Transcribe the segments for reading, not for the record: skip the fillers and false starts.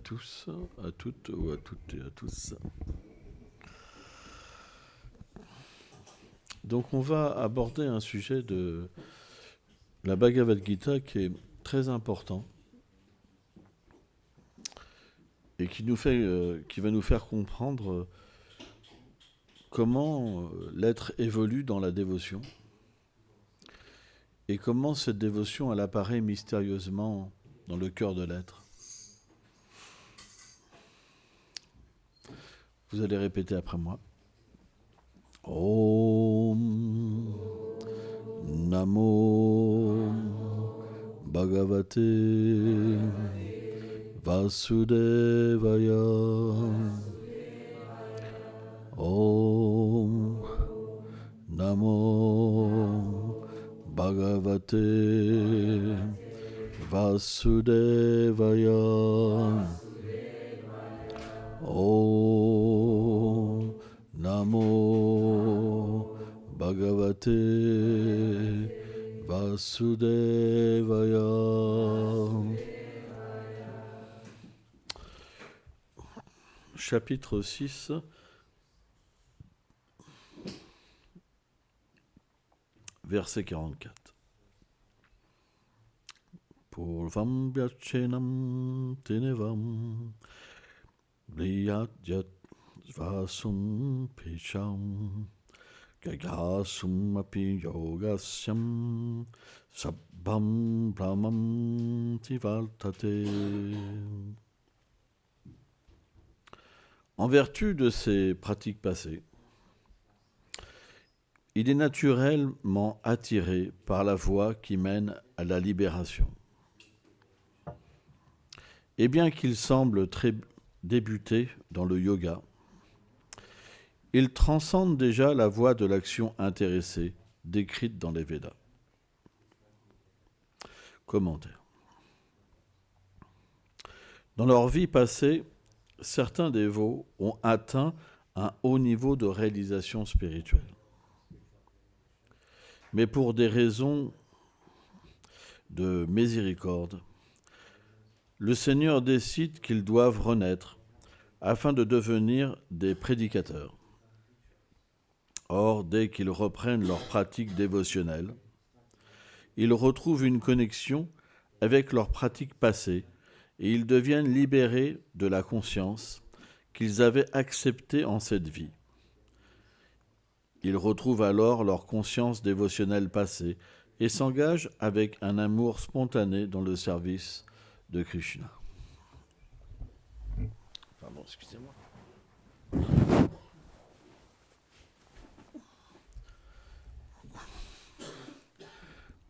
tous, à toutes ou à toutes et à tous. Donc on va aborder un sujet de la Bhagavad Gita qui est très important et qui va nous faire comprendre comment l'être évolue dans la dévotion et comment cette dévotion elle apparaît mystérieusement dans le cœur de l'être. Vous allez répéter après moi. Om Namo Bhagavate Vasudevaya. Om Namo Bhagavate Vasudevaya. Om Namo Bhagavate Vasudevaya. Chapitre 6, verset 44. Purvam vyachenam tinevam Bliyadjat vasum picham Gagasum api yogasyam Sabbham brahmam tivaltate. En vertu de ces pratiques passées, il est naturellement attiré par la voie qui mène à la libération. Et bien qu'il semble très débuté dans le yoga, il transcende déjà la voie de l'action intéressée décrite dans les Védas. Commentaire. Dans leur vie passée, certains dévots ont atteint un haut niveau de réalisation spirituelle. Mais pour des raisons de miséricorde, le Seigneur décide qu'ils doivent renaître afin de devenir des prédicateurs. Or, dès qu'ils reprennent leur pratique dévotionnelle, ils retrouvent une connexion avec leurs pratiques passées et ils deviennent libérés de la conscience qu'ils avaient acceptée en cette vie. Ils retrouvent alors leur conscience dévotionnelle passée et s'engagent avec un amour spontané dans le service de Krishna. Pardon, excusez-moi.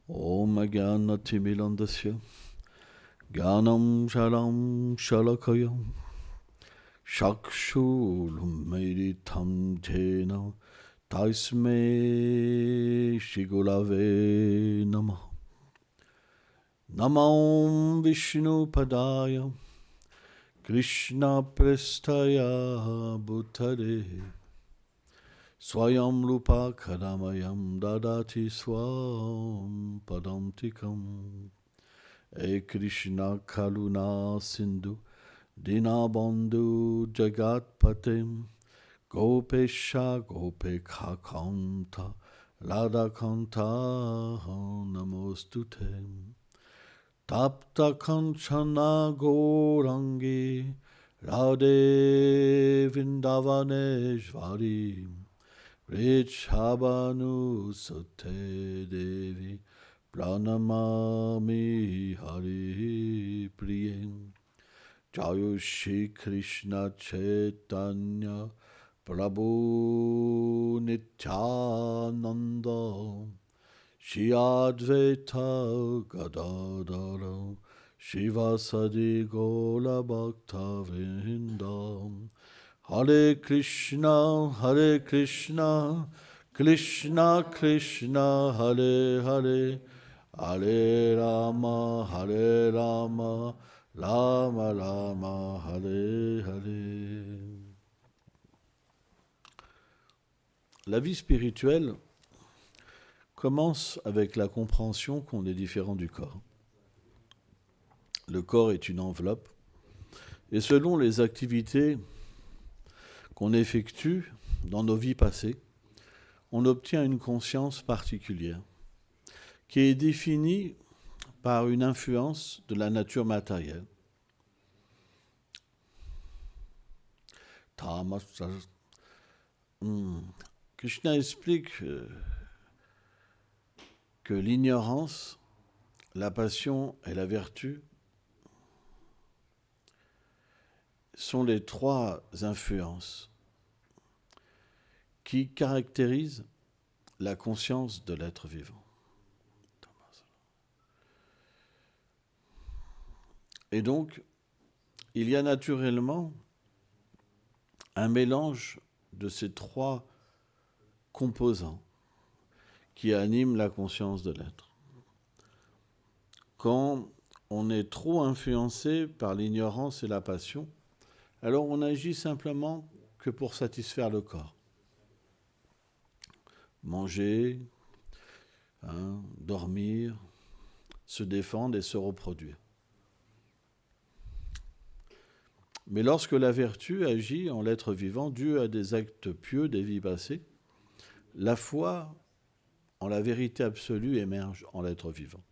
Om Agyanatimilandasya Gyanam Shalam Shalakayam Shakshulumeritam Jena Taisme Shigulave Namah. Namam Vishnu Padaya Krishna Prestaya Bhutare Swayam Rupa Kadamayam Dadati Swam Padamtikam. E Krishna Kaluna Sindhu Dinabandhu Jagatpatem Gopesha Gopekha Kanta Radhakanta Namostutem. Tapta Kanchana Gourangi Radhe Vindavaneshvari Vrichabhanu Sute Devi Pranamami Hari Priyam. Jayu Shri Krishna Chaitanya Prabhu Nityananda Shri Advaita Gadadara Shivasadi Gola Bhakta Vrindam. Hare Krishna, Krishna Krishna, Hare Hare, Hare Rama, Rama Rama, Hare Hare. La vie spirituelle commence avec la compréhension qu'on est différent du corps. Le corps est une enveloppe Et selon les activités qu'on effectue dans nos vies passées, on obtient une conscience particulière qui est définie par une influence de la nature matérielle. Krishna explique que l'ignorance, la passion et la vertu sont les trois influences qui caractérisent la conscience de l'être vivant. Et donc, il y a naturellement un mélange de ces trois composants qui animent la conscience de l'être. Quand on est trop influencé par l'ignorance et la passion, alors on agit simplement que pour satisfaire le corps. Manger, dormir, se défendre et se reproduire. Mais lorsque la vertu agit en l'être vivant, dû à des actes pieux des vies passées, la foi en la vérité absolue émerge en l'être vivant.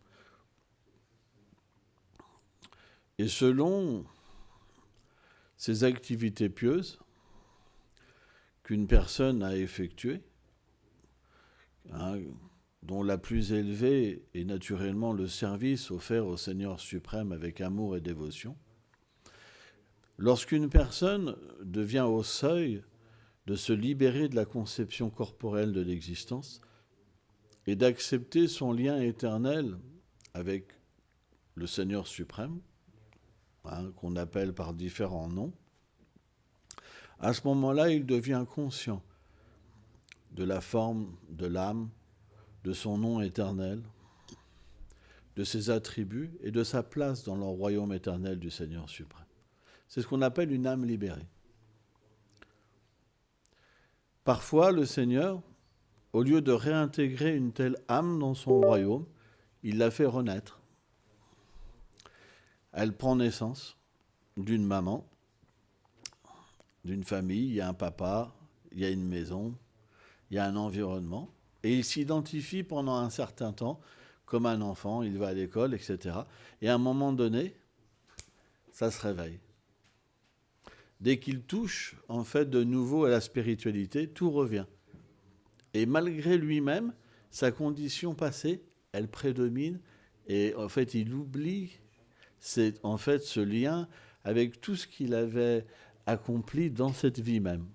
Et selon ces activités pieuses qu'une personne a effectuées, dont la plus élevée est naturellement le service offert au Seigneur suprême avec amour et dévotion, lorsqu'une personne devient au seuil de se libérer de la conception corporelle de l'existence et d'accepter son lien éternel avec le Seigneur suprême, qu'on appelle par différents noms, à ce moment-là, il devient conscient de la forme de l'âme, de son nom éternel, de ses attributs et de sa place dans le royaume éternel du Seigneur suprême. C'est ce qu'on appelle une âme libérée. Parfois, le Seigneur, au lieu de réintégrer une telle âme dans son royaume, il la fait renaître. Elle prend naissance d'une maman, d'une famille, il y a un papa, il y a une maison, il y a un environnement, et il s'identifie pendant un certain temps comme un enfant, il va à l'école, etc. Et à un moment donné, ça se réveille. Dès qu'il touche, en fait, de nouveau à la spiritualité, tout revient. Et malgré lui-même, sa condition passée, elle prédomine, et en fait, il oublie ce lien avec tout ce qu'il avait accompli dans cette vie même.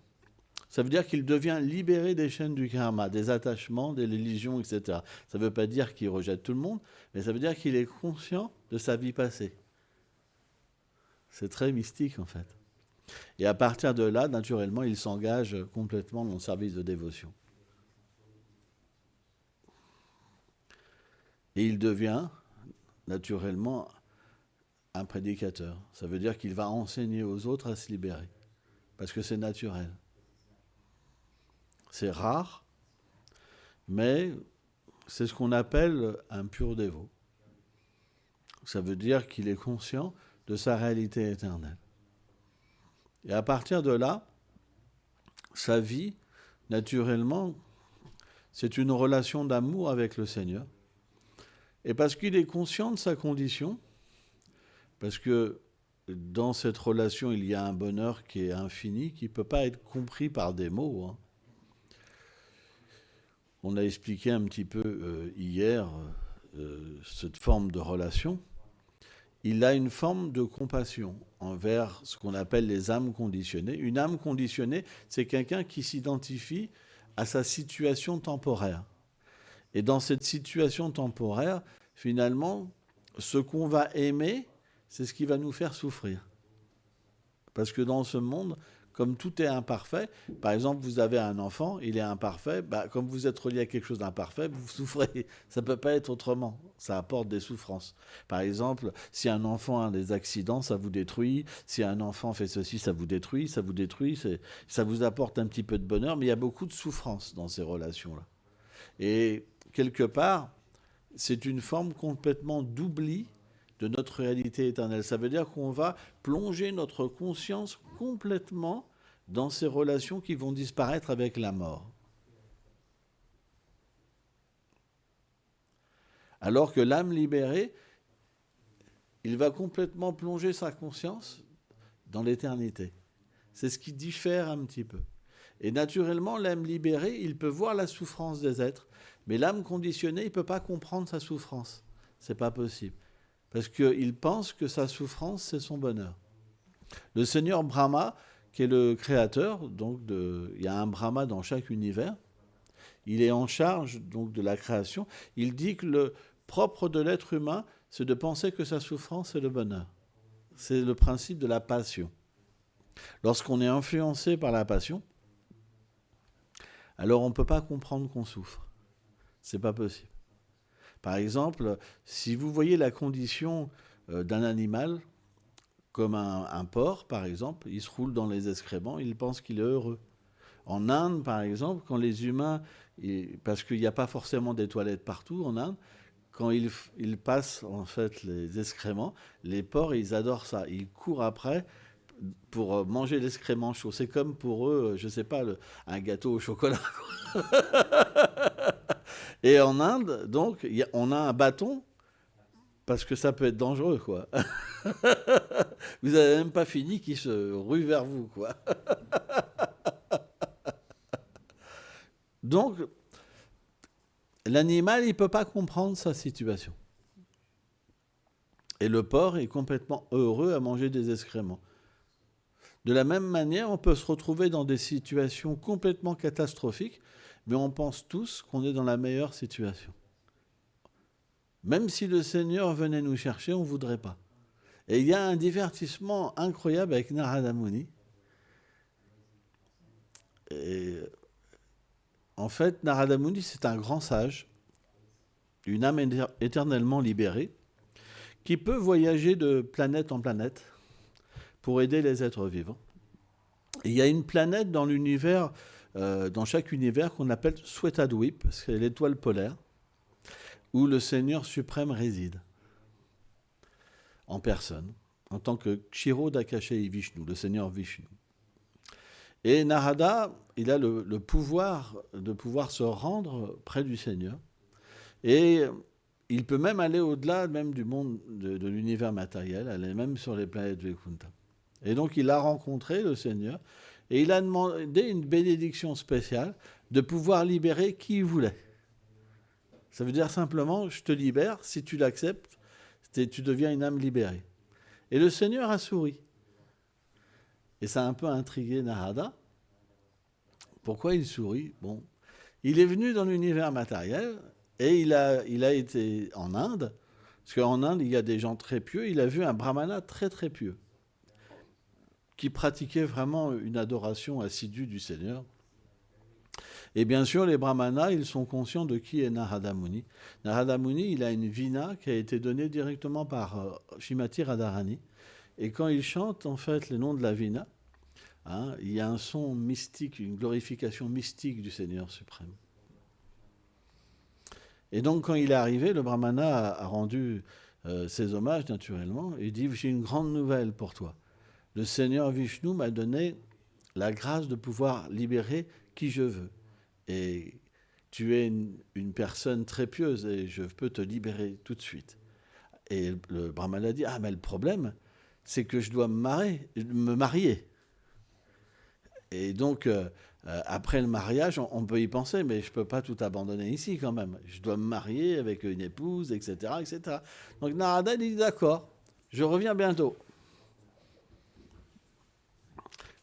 Ça veut dire qu'il devient libéré des chaînes du karma, des attachements, des religions, etc. Ça ne veut pas dire qu'il rejette tout le monde, mais ça veut dire qu'il est conscient de sa vie passée. C'est très mystique, en fait. Et à partir de là, naturellement, il s'engage complètement dans le service de dévotion. Et il devient, naturellement, un prédicateur. Ça veut dire qu'il va enseigner aux autres à se libérer, parce que c'est naturel. C'est rare, mais c'est ce qu'on appelle un pur dévot. Ça veut dire qu'il est conscient de sa réalité éternelle. Et à partir de là, sa vie, naturellement, c'est une relation d'amour avec le Seigneur. Et parce qu'il est conscient de sa condition, parce que dans cette relation, il y a un bonheur qui est infini, qui ne peut pas être compris par des mots. On a expliqué un petit peu hier cette forme de relation. Il a une forme de compassion envers ce qu'on appelle les âmes conditionnées. Une âme conditionnée, c'est quelqu'un qui s'identifie à sa situation temporaire. Et dans cette situation temporaire, finalement, ce qu'on va aimer, c'est ce qui va nous faire souffrir. Parce que dans ce monde, comme tout est imparfait, par exemple, vous avez un enfant, il est imparfait, comme vous êtes relié à quelque chose d'imparfait, vous souffrez. Ça ne peut pas être autrement. Ça apporte des souffrances. Par exemple, si un enfant a des accidents, ça vous détruit. Si un enfant fait ceci, ça vous détruit. Ça vous apporte un petit peu de bonheur, mais il y a beaucoup de souffrance dans ces relations-là. Et quelque part, c'est une forme complètement d'oubli de notre réalité éternelle. Ça veut dire qu'on va plonger notre conscience complètement dans ces relations qui vont disparaître avec la mort. Alors que l'âme libérée, il va complètement plonger sa conscience dans l'éternité. C'est ce qui diffère un petit peu. Et naturellement, l'âme libérée, il peut voir la souffrance des êtres, mais l'âme conditionnée, il ne peut pas comprendre sa souffrance. Ce n'est pas possible. Parce qu'il pense que sa souffrance, c'est son bonheur. Le Seigneur Brahma, qui est le créateur, donc il y a un Brahma dans chaque univers, il est en charge donc de la création. Il dit que le propre de l'être humain, c'est de penser que sa souffrance, c'est le bonheur. C'est le principe de la passion. Lorsqu'on est influencé par la passion, alors on ne peut pas comprendre qu'on souffre. Ce n'est pas possible. Par exemple, si vous voyez la condition d'un animal, comme un porc, par exemple, il se roule dans les excréments, il pense qu'il est heureux. En Inde, par exemple, quand les humains, parce qu'il n'y a pas forcément des toilettes partout en Inde, quand ils passent en fait les excréments, les porcs, ils adorent ça. Ils courent après pour manger l'excrément chaud. C'est comme pour eux, je ne sais pas, un gâteau au chocolat. Et en Inde, donc, on a un bâton parce que ça peut être dangereux, quoi. Vous n'avez même pas fini qu'il se rue vers vous, quoi. Donc, l'animal, il ne peut pas comprendre sa situation. Et le porc est complètement heureux à manger des excréments. De la même manière, on peut se retrouver dans des situations complètement catastrophiques, mais on pense tous qu'on est dans la meilleure situation. Même si le Seigneur venait nous chercher, on ne voudrait pas. Et il y a un divertissement incroyable avec Narada Muni. Et en fait, Narada Muni, c'est un grand sage, une âme éternellement libérée, qui peut voyager de planète en planète pour aider les êtres vivants. Et il y a une planète dans l'univers, dans chaque univers, qu'on appelle Swetadweep, c'est l'étoile polaire, où le Seigneur suprême réside, en personne, en tant que Kshirodakashayi Vishnu, le Seigneur Vishnu. Et Narada, il a le pouvoir de pouvoir se rendre près du Seigneur. Et il peut même aller au-delà même du monde de l'univers matériel, aller même sur les planètes Vaikunta. Et donc il a rencontré le Seigneur et il a demandé une bénédiction spéciale de pouvoir libérer qui il voulait. Ça veut dire simplement, je te libère, si tu l'acceptes, tu deviens une âme libérée. Et le Seigneur a souri. Et ça a un peu intrigué Narada. Pourquoi il sourit ? Bon, il est venu dans l'univers matériel et il a été en Inde, parce qu'en Inde, il y a des gens très pieux. Il a vu un brahmana très très pieux, qui pratiquait vraiment une adoration assidue du Seigneur. Et bien sûr, les brahmanas, ils sont conscients de qui est Narada Muni. Narada Muni, il a une vina qui a été donnée directement par Shrimati Radharani. Et quand il chante, en fait, les noms de la vina, il y a un son mystique, une glorification mystique du Seigneur suprême. Et donc, quand il est arrivé, le brahmana a rendu ses hommages, naturellement, et dit « J'ai une grande nouvelle pour toi. Le Seigneur Vishnu m'a donné la grâce de pouvoir libérer qui je veux. Et tu es une personne très pieuse et je peux te libérer tout de suite. » Et le brahmana dit « Ah, mais le problème, c'est que je dois me marier. » Et donc, après le mariage, on peut y penser, mais je ne peux pas tout abandonner ici quand même. Je dois me marier avec une épouse, etc. etc. Donc Narada dit « D'accord, je reviens bientôt. »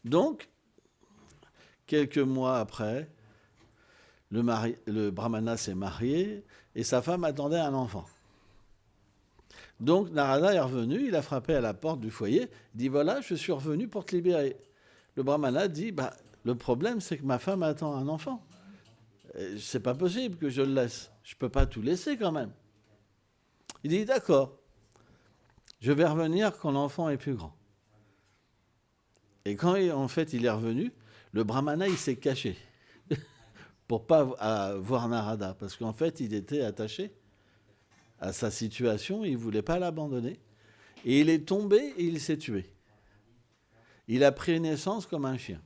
Donc, quelques mois après, le brahmana s'est marié et sa femme attendait un enfant. Donc Narada est revenu, il a frappé à la porte du foyer, il dit « Voilà, je suis revenu pour te libérer. » Le brahmana dit « Le problème, c'est que ma femme attend un enfant. C'est pas possible que je le laisse. Je ne peux pas tout laisser quand même. » Il dit « D'accord, je vais revenir quand l'enfant est plus grand. » Et quand en fait il est revenu, le brahmana il s'est caché pour pas voir Narada, parce qu'en fait il était attaché à sa situation, il ne voulait pas l'abandonner. Et il est tombé et il s'est tué. Il a pris naissance comme un chien.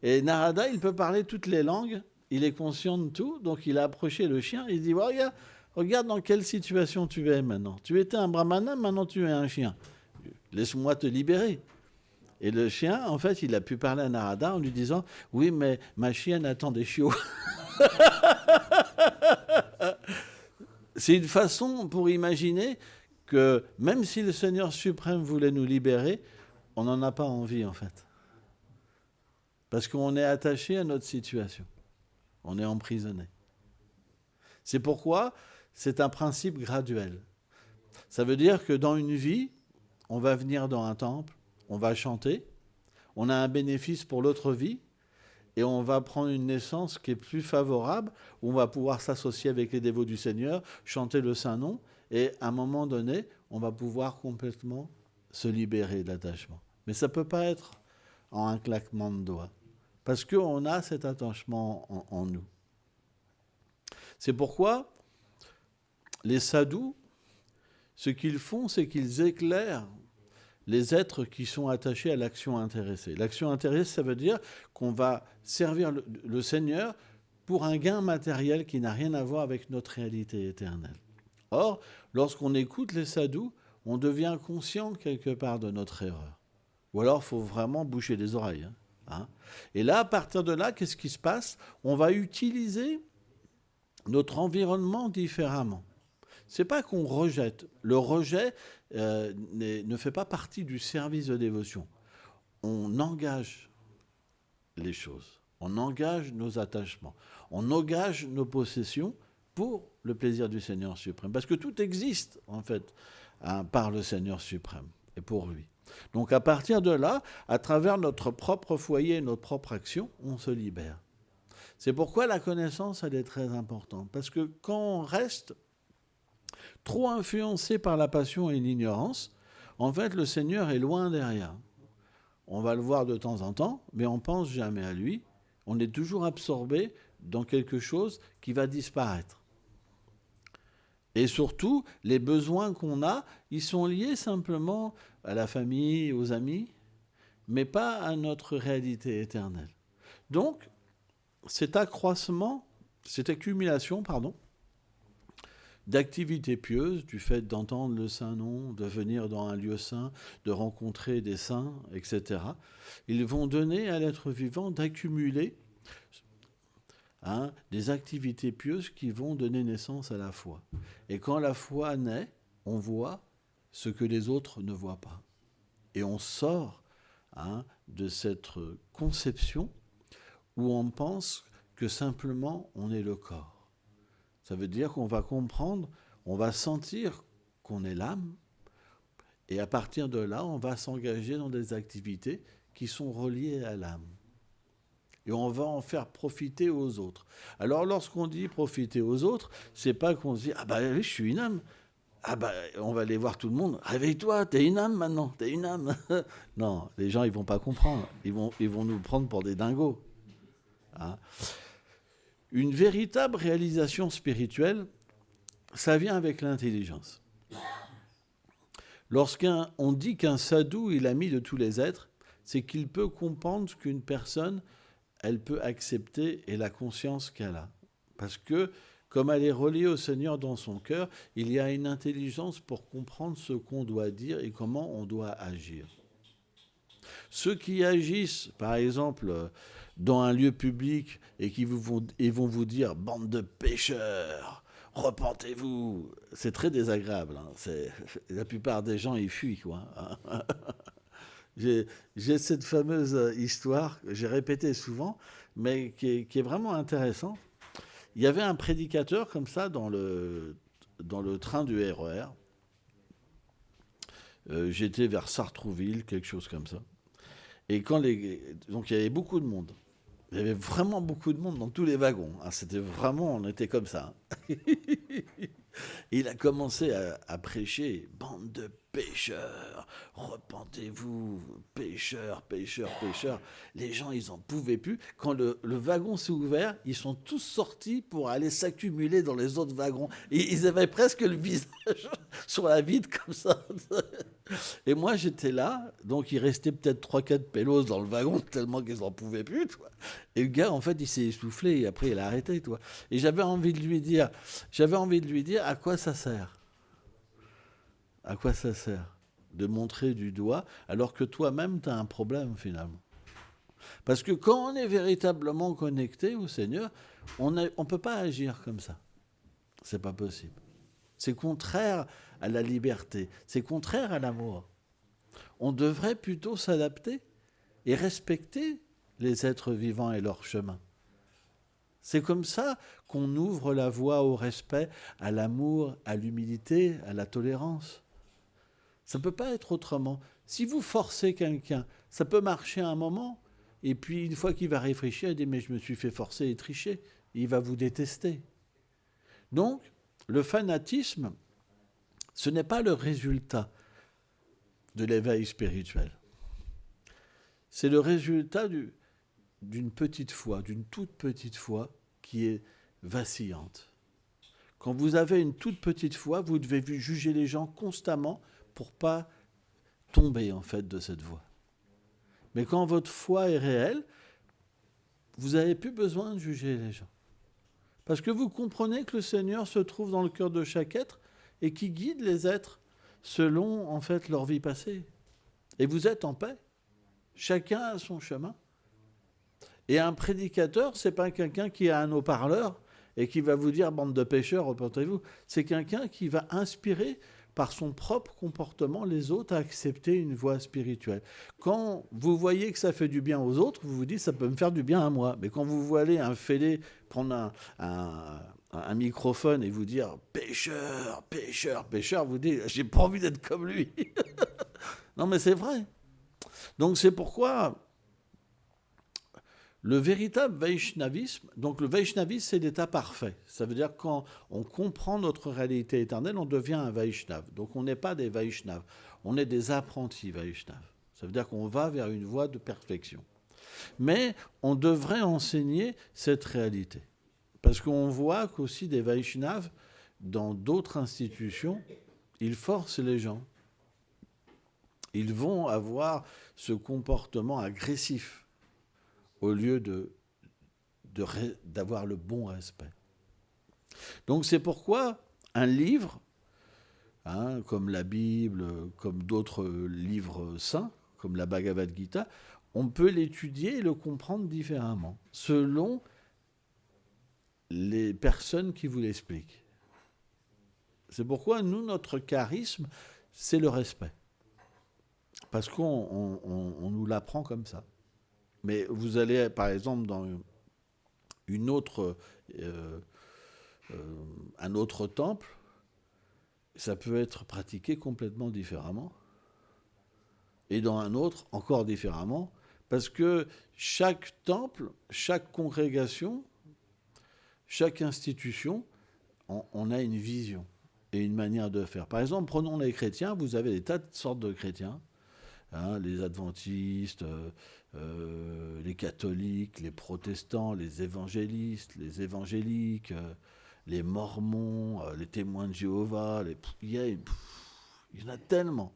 Et Narada, il peut parler toutes les langues, il est conscient de tout, donc il a approché le chien, il dit regarde dans quelle situation tu es maintenant. Tu étais un brahmana, maintenant tu es un chien. Laisse-moi te libérer. Et le chien, en fait, il a pu parler à Narada en lui disant « Oui, mais ma chienne attend des chiots. » C'est une façon pour imaginer que même si le Seigneur suprême voulait nous libérer, on n'en a pas envie, en fait. Parce qu'on est attaché à notre situation. On est emprisonné. C'est pourquoi c'est un principe graduel. Ça veut dire que dans une vie, on va venir dans un temple, on va chanter, on a un bénéfice pour l'autre vie, et on va prendre une naissance qui est plus favorable, où on va pouvoir s'associer avec les dévots du Seigneur, chanter le Saint-Nom, et à un moment donné, on va pouvoir complètement se libérer de l'attachement. Mais ça ne peut pas être en un claquement de doigts, parce qu'on a cet attachement en nous. C'est pourquoi les sadhus, ce qu'ils font, c'est qu'ils éclairent les êtres qui sont attachés à l'action intéressée. L'action intéressée, ça veut dire qu'on va servir le Seigneur pour un gain matériel qui n'a rien à voir avec notre réalité éternelle. Or, lorsqu'on écoute les sadhus, on devient conscient quelque part de notre erreur. Ou alors, il faut vraiment boucher les oreilles. Et là, à partir de là, qu'est-ce qui se passe? On va utiliser notre environnement différemment. Ce n'est pas qu'on rejette. Le rejet ne fait pas partie du service de dévotion. On engage les choses. On engage nos attachements. On engage nos possessions pour le plaisir du Seigneur suprême. Parce que tout existe, en fait, par le Seigneur suprême et pour lui. Donc à partir de là, à travers notre propre foyer, notre propre action, on se libère. C'est pourquoi la connaissance, elle est très importante. Parce que quand on reste trop influencé par la passion et l'ignorance, en fait, le Seigneur est loin derrière. On va le voir de temps en temps, mais on ne pense jamais à lui. On est toujours absorbé dans quelque chose qui va disparaître. Et surtout, les besoins qu'on a, ils sont liés simplement à la famille, aux amis, mais pas à notre réalité éternelle. Donc, cet accroissement, cette accumulation, d'activités pieuses, du fait d'entendre le Saint-Nom, de venir dans un lieu saint, de rencontrer des saints, etc., ils vont donner à l'être vivant d'accumuler des activités pieuses qui vont donner naissance à la foi. Et quand la foi naît, on voit ce que les autres ne voient pas. Et on sort de cette conception où on pense que simplement on est le corps. Ça veut dire qu'on va comprendre, on va sentir qu'on est l'âme, et à partir de là, on va s'engager dans des activités qui sont reliées à l'âme. Et on va en faire profiter aux autres. Alors lorsqu'on dit profiter aux autres, c'est pas qu'on se dit « Ah ben oui, je suis une âme ». Ah ben, on va aller voir tout le monde. Réveille-toi, t'es une âme maintenant, t'es une âme. Non, les gens, ils vont pas comprendre. Ils vont nous prendre pour des dingos. Une véritable réalisation spirituelle, ça vient avec l'intelligence. Lorsqu'on dit qu'un sadhu est l'ami de tous les êtres, c'est qu'il peut comprendre ce qu'une personne, elle peut accepter et la conscience qu'elle a. Parce que, comme elle est reliée au Seigneur dans son cœur, il y a une intelligence pour comprendre ce qu'on doit dire et comment on doit agir. Ceux qui agissent, par exemple, dans un lieu public et qui vont vous dire « bande de pécheurs », repentez-vous, c'est très désagréable. La plupart des gens, ils fuient, quoi. J'ai cette fameuse histoire que j'ai répétée souvent, mais qui est vraiment intéressante. Il y avait un prédicateur comme ça dans le train du RER. J'étais vers Sartrouville, quelque chose comme ça. Et donc il y avait beaucoup de monde. Il y avait vraiment beaucoup de monde dans tous les wagons. C'était vraiment, on était comme ça. Il a commencé à prêcher, bande de pécheurs, repentez-vous, pécheurs, pécheurs, pécheurs. Les gens, ils n'en pouvaient plus. Quand le wagon s'est ouvert, ils sont tous sortis pour aller s'accumuler dans les autres wagons. Et ils avaient presque le visage sur la vitre comme ça. Et moi, j'étais là, donc il restait peut-être 3-4 pélos dans le wagon, tellement qu'ils n'en pouvaient plus. Toi. Et le gars, en fait, il s'est essoufflé et après, il a arrêté. Toi. Et j'avais envie de lui dire à quoi ça sert. À quoi ça sert de montrer du doigt alors que toi-même, tu as un problème finalement. Parce que quand on est véritablement connecté au Seigneur, on ne peut pas agir comme ça. C'est pas possible. C'est contraire à la liberté. C'est contraire à l'amour. On devrait plutôt s'adapter et respecter les êtres vivants et leur chemin. C'est comme ça qu'on ouvre la voie au respect, à l'amour, à l'humilité, à la tolérance. Ça ne peut pas être autrement. Si vous forcez quelqu'un, ça peut marcher un moment, et puis une fois qu'il va réfléchir, il dit « mais je me suis fait forcer et tricher », il va vous détester. Donc, le fanatisme, ce n'est pas le résultat de l'éveil spirituel. C'est le résultat d'une petite foi, d'une toute petite foi qui est vacillante. Quand vous avez une toute petite foi, vous devez juger les gens constamment pour ne pas tomber en fait de cette voie. Mais quand votre foi est réelle, vous n'avez plus besoin de juger les gens. Parce que vous comprenez que le Seigneur se trouve dans le cœur de chaque être et qui guide les êtres selon en fait leur vie passée. Et vous êtes en paix. Chacun a son chemin. Et un prédicateur, c'est pas quelqu'un qui a un haut-parleur et qui va vous dire « bande de pécheurs, repentez-vous ». C'est quelqu'un qui va inspirer par son propre comportement les autres à accepter une voie spirituelle. Quand vous voyez que ça fait du bien aux autres, vous vous dites « ça peut me faire du bien à moi ». Mais quand vous voyez un fêlé prendre un microphone et vous dire « pécheur, pécheur, pécheur », vous dites « j'ai pas envie d'être comme lui ». Non mais c'est vrai. Donc c'est pourquoi le véritable Vaishnavisme, donc le Vaishnavisme c'est l'état parfait. Ça veut dire quand on comprend notre réalité éternelle, on devient un Vaishnav. Donc on n'est pas des Vaishnavas, on est des apprentis Vaishnavas. Ça veut dire qu'on va vers une voie de perfection. Mais on devrait enseigner cette réalité. Parce qu'on voit qu'aussi des Vaishnavas, dans d'autres institutions, ils forcent les gens. Ils vont avoir ce comportement agressif au lieu d'avoir le bon respect. Donc c'est pourquoi un livre, comme la Bible, comme d'autres livres saints, comme la Bhagavad Gita, on peut l'étudier et le comprendre différemment, selon les personnes qui vous l'expliquent. C'est pourquoi nous, notre charisme, c'est le respect. Parce qu'on nous l'apprend comme ça. Mais vous allez, par exemple, dans un autre temple, ça peut être pratiqué complètement différemment. Et dans un autre, encore différemment. Parce que chaque temple, chaque congrégation, chaque institution, on a une vision et une manière de faire. Par exemple, prenons les chrétiens, vous avez des tas de sortes de chrétiens. Les adventistes, les catholiques, les protestants, les évangélistes, les évangéliques, les mormons, les témoins de Jéhovah, il y en a tellement.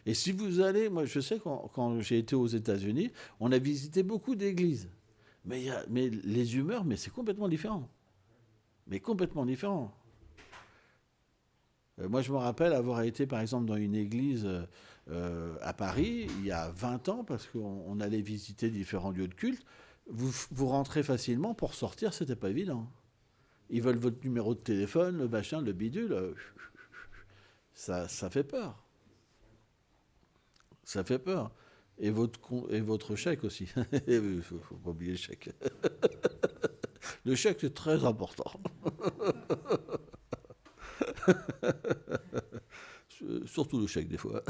Et si vous allez, moi je sais quand j'ai été aux États-Unis, on a visité beaucoup d'églises. Mais les humeurs, mais c'est complètement différent. Mais complètement différent. Moi, je me rappelle avoir été, par exemple, dans une église à Paris, il y a 20 ans, parce qu'on allait visiter différents lieux de culte. Vous rentrez facilement, pour sortir, c'était pas évident. Ils veulent votre numéro de téléphone, le machin, le bidule. Ça fait peur. Ça fait peur. Et votre chèque aussi. Il faut pas oublier le chèque. Le chèque, c'est très important. Surtout le chèque, des fois.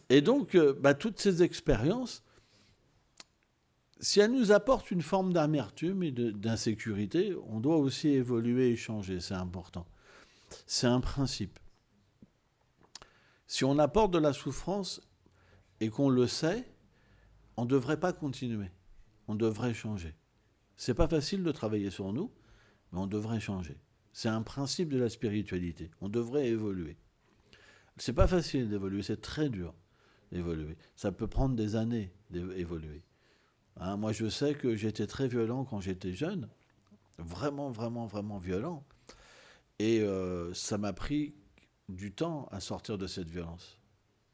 Et donc, toutes ces expériences, si elles nous apportent une forme d'amertume et d'insécurité, on doit aussi évoluer et changer, c'est important. c'est un principe. Si on apporte de la souffrance et qu'on le sait, on ne devrait pas continuer. On devrait changer. C'est pas facile de travailler sur nous, mais on devrait changer. C'est un principe de la spiritualité. On devrait évoluer. C'est pas facile d'évoluer, c'est très dur d'évoluer. Ça peut prendre des années d'évoluer. Hein, moi, je sais que j'étais très violent quand j'étais jeune, vraiment, vraiment, vraiment violent. Et ça m'a pris du temps à sortir de cette violence.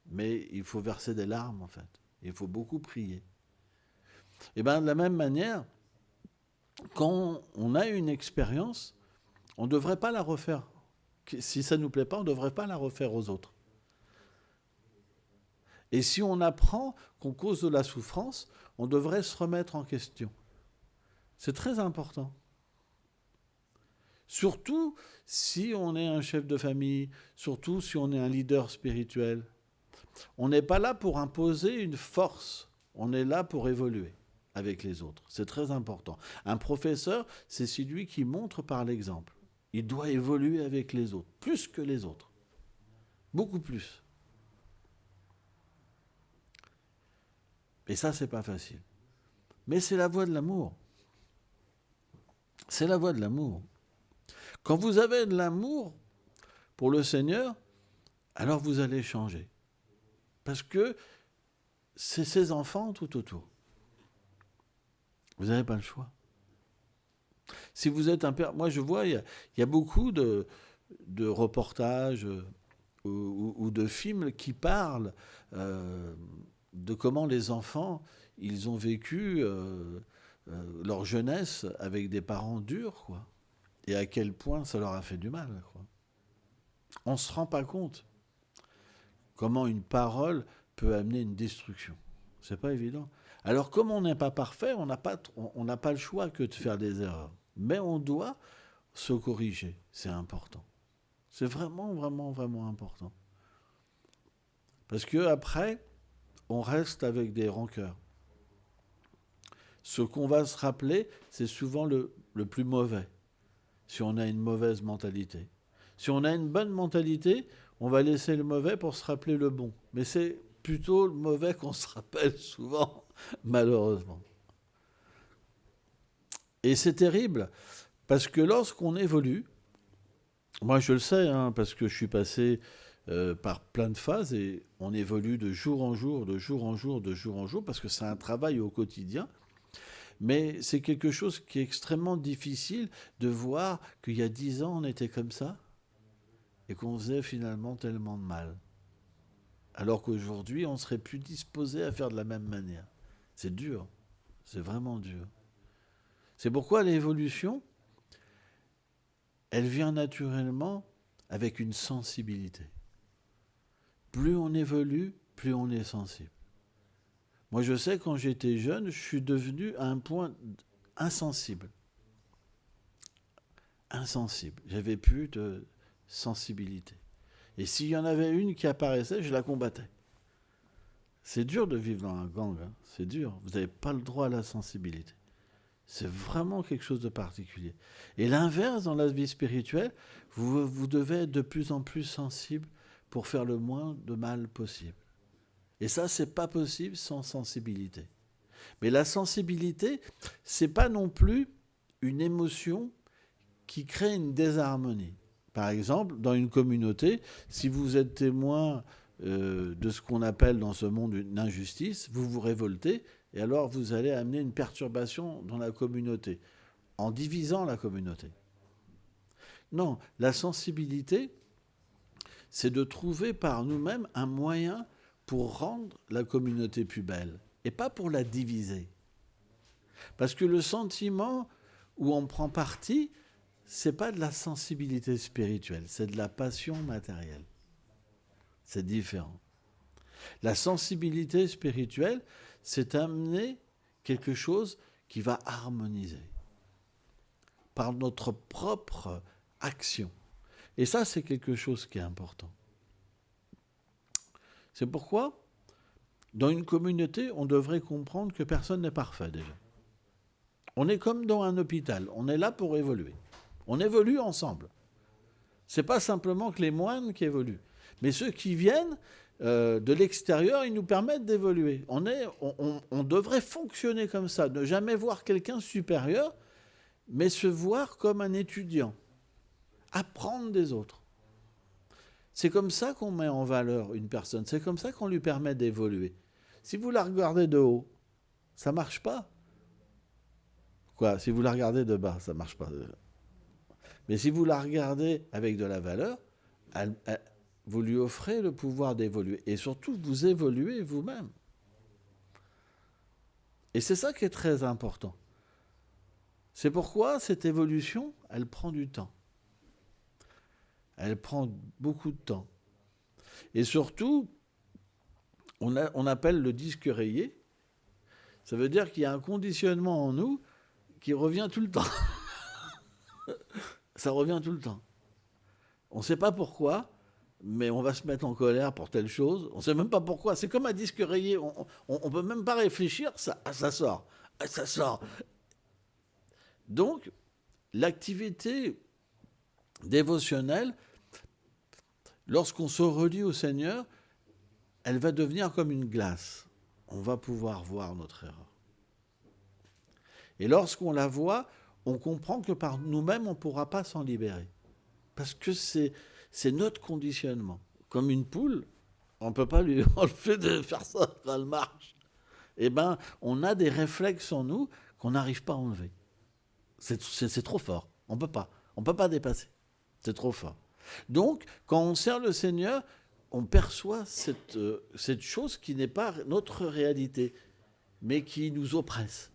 Mais il faut verser des larmes, en fait. Il faut beaucoup prier. Et bien, de la même manière, quand on a une expérience, on ne devrait pas la refaire. Si ça ne nous plaît pas, on ne devrait pas la refaire aux autres. Et si on apprend qu'on cause de la souffrance, on devrait se remettre en question. C'est très important. Surtout si on est un chef de famille, surtout si on est un leader spirituel. On n'est pas là pour imposer une force, on est là pour évoluer avec les autres. C'est très important. Un professeur, c'est celui qui montre par l'exemple. Il doit évoluer avec les autres, plus que les autres. Beaucoup plus. Et ça, c'est pas facile. Mais c'est la voie de l'amour. C'est la voie de l'amour. Quand vous avez de l'amour pour le Seigneur, alors vous allez changer. Parce que c'est ses enfants tout autour. Vous n'avez pas le choix. Si vous êtes un père... Moi, je vois, il y a beaucoup de reportages ou de films qui parlent de comment les enfants, ils ont vécu leur jeunesse avec des parents durs, quoi. Et à quel point ça leur a fait du mal, quoi. On ne se rend pas compte comment une parole peut amener une destruction. C'est pas évident. Alors, comme on n'est pas parfait, on n'a pas le choix que de faire des erreurs. Mais on doit se corriger. C'est important. C'est vraiment, vraiment, vraiment important. Parce qu'après, on reste avec des rancœurs. Ce qu'on va se rappeler, c'est souvent le plus mauvais, si on a une mauvaise mentalité. Si on a une bonne mentalité, on va laisser le mauvais pour se rappeler le bon. Mais c'est plutôt le mauvais qu'on se rappelle souvent, malheureusement. Et c'est terrible, parce que lorsqu'on évolue, moi je le sais, hein, parce que je suis passé par plein de phases, et on évolue de jour en jour, de jour en jour, de jour en jour, parce que c'est un travail au quotidien. Mais c'est quelque chose qui est extrêmement difficile de voir qu'il y a 10 ans, on était comme ça, et qu'on faisait finalement tellement de mal. Alors qu'aujourd'hui, on serait plus disposé à faire de la même manière. C'est dur. C'est vraiment dur. C'est pourquoi l'évolution, elle vient naturellement avec une sensibilité. Plus on évolue, plus on est sensible. Moi, je sais, quand j'étais jeune, je suis devenu à un point insensible. Insensible. J'avais plus de sensibilité. Et s'il y en avait une qui apparaissait, je la combattais. C'est dur de vivre dans un gang, hein. C'est dur. Vous n'avez pas le droit à la sensibilité. C'est vraiment quelque chose de particulier. Et l'inverse, dans la vie spirituelle, vous devez être de plus en plus sensible pour faire le moins de mal possible. Et ça, c'est pas possible sans sensibilité. Mais la sensibilité, c'est pas non plus une émotion qui crée une désharmonie. Par exemple, dans une communauté, si vous êtes témoin de ce qu'on appelle dans ce monde une injustice, vous vous révoltez, et alors vous allez amener une perturbation dans la communauté, en divisant la communauté. Non, la sensibilité, c'est de trouver par nous-mêmes un moyen pour rendre la communauté plus belle, et pas pour la diviser. Parce que le sentiment où on prend parti, c'est pas de la sensibilité spirituelle, c'est de la passion matérielle. C'est différent. La sensibilité spirituelle, c'est amener quelque chose qui va harmoniser par notre propre action. Et ça, c'est quelque chose qui est important. C'est pourquoi, dans une communauté, on devrait comprendre que personne n'est parfait déjà. On est comme dans un hôpital, on est là pour évoluer. On évolue ensemble. Ce n'est pas simplement que les moines qui évoluent. Mais ceux qui viennent de l'extérieur, ils nous permettent d'évoluer. On devrait fonctionner comme ça, ne jamais voir quelqu'un supérieur, mais se voir comme un étudiant, apprendre des autres. C'est comme ça qu'on met en valeur une personne, c'est comme ça qu'on lui permet d'évoluer. Si vous la regardez de haut, ça ne marche pas. Quoi, si vous la regardez de bas, ça ne marche pas. Mais si vous la regardez avec de la valeur, vous lui offrez le pouvoir d'évoluer. Et surtout, vous évoluez vous-même. Et c'est ça qui est très important. C'est pourquoi cette évolution, elle prend du temps. Elle prend beaucoup de temps. Et surtout, on appelle le disque rayé. Ça veut dire qu'il y a un conditionnement en nous qui revient tout le temps. Ça revient tout le temps. On ne sait pas pourquoi, mais on va se mettre en colère pour telle chose. On ne sait même pas pourquoi. C'est comme un disque rayé. On ne peut même pas réfléchir, ça sort. Ça sort. Donc, l'activité dévotionnelle, lorsqu'on se relie au Seigneur, elle va devenir comme une glace. On va pouvoir voir notre erreur. Et lorsqu'on la voit, on comprend que par nous-mêmes, on ne pourra pas s'en libérer. Parce que c'est notre conditionnement. Comme une poule, on ne peut pas lui enlever de faire ça quand elle marche. Eh bien, on a des réflexes en nous qu'on n'arrive pas à enlever. C'est trop fort. On ne peut pas dépasser. C'est trop fort. Donc, quand on sert le Seigneur, on perçoit cette chose qui n'est pas notre réalité, mais qui nous oppresse.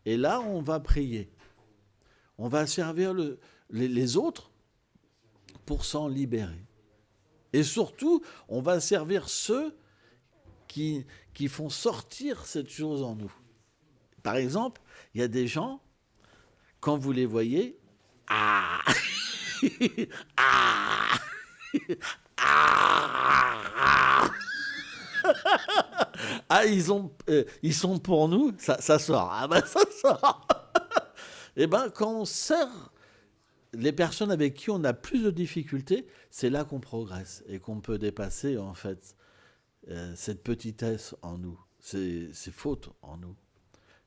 Et là, on va prier. On va servir les autres pour s'en libérer. Et surtout, on va servir ceux qui font sortir cette chose en nous. Par exemple, il y a des gens, quand vous les voyez, ah ah ah, ils sont pour nous, ça sort. Ah ben ça sort. Et ben quand on sert les personnes avec qui on a plus de difficultés, c'est là qu'on progresse et qu'on peut dépasser en fait cette petitesse en nous, ces fautes en nous.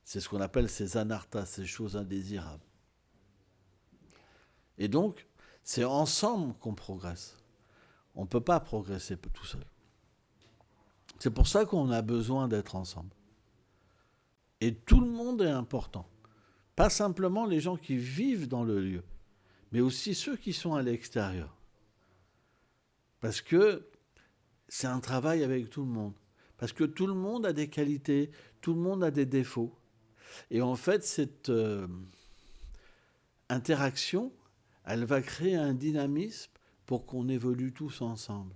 C'est ce qu'on appelle ces anarthas, ces choses indésirables. Et donc, c'est ensemble qu'on progresse. On ne peut pas progresser tout seul. C'est pour ça qu'on a besoin d'être ensemble. Et tout le monde est important. Pas simplement les gens qui vivent dans le lieu, mais aussi ceux qui sont à l'extérieur. Parce que c'est un travail avec tout le monde. Parce que tout le monde a des qualités, tout le monde a des défauts. Et en fait, cette interaction, elle va créer un dynamisme pour qu'on évolue tous ensemble.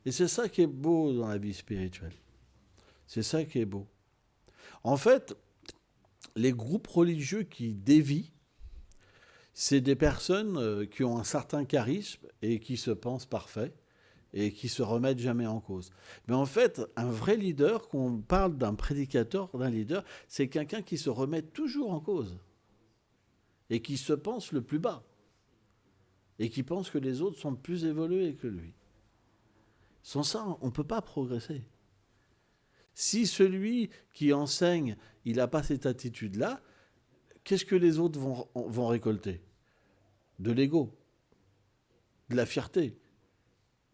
Et c'est ça qui est beau dans la vie spirituelle. C'est ça qui est beau. En fait, les groupes religieux qui dévient, c'est des personnes qui ont un certain charisme et qui se pensent parfaits et qui se remettent jamais en cause. Mais en fait, un vrai leader, quand on parle d'un prédicateur, d'un leader, c'est quelqu'un qui se remet toujours en cause et qui se pense le plus bas et qui pense que les autres sont plus évolués que lui. Sans ça, on ne peut pas progresser. Si celui qui enseigne, il n'a pas cette attitude-là, qu'est-ce que les autres vont récolter ? De l'ego, de la fierté,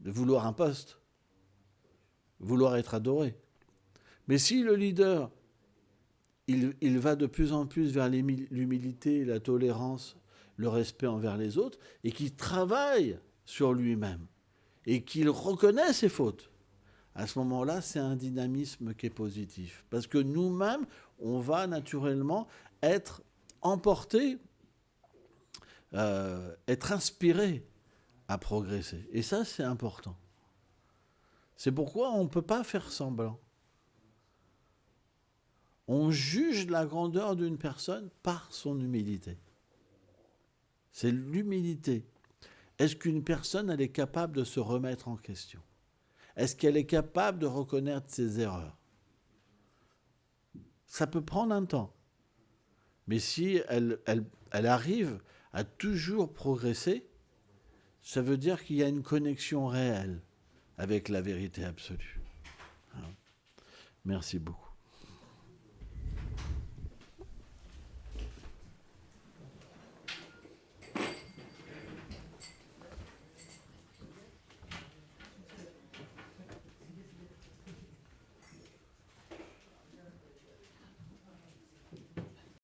de vouloir un poste, vouloir être adoré. Mais si le leader, il va de plus en plus vers l'humilité, la tolérance, le respect envers les autres, et qu'il travaille sur lui-même, et qu'il reconnaît ses fautes, à ce moment-là, c'est un dynamisme qui est positif. Parce que nous-mêmes, on va naturellement être emportés, être inspirés à progresser. Et ça, c'est important. C'est pourquoi on ne peut pas faire semblant. On juge la grandeur d'une personne par son humilité. C'est l'humilité. Est-ce qu'une personne, elle est capable de se remettre en question ? Est-ce qu'elle est capable de reconnaître ses erreurs ? Ça peut prendre un temps. Mais si elle arrive à toujours progresser, ça veut dire qu'il y a une connexion réelle avec la vérité absolue. Merci beaucoup.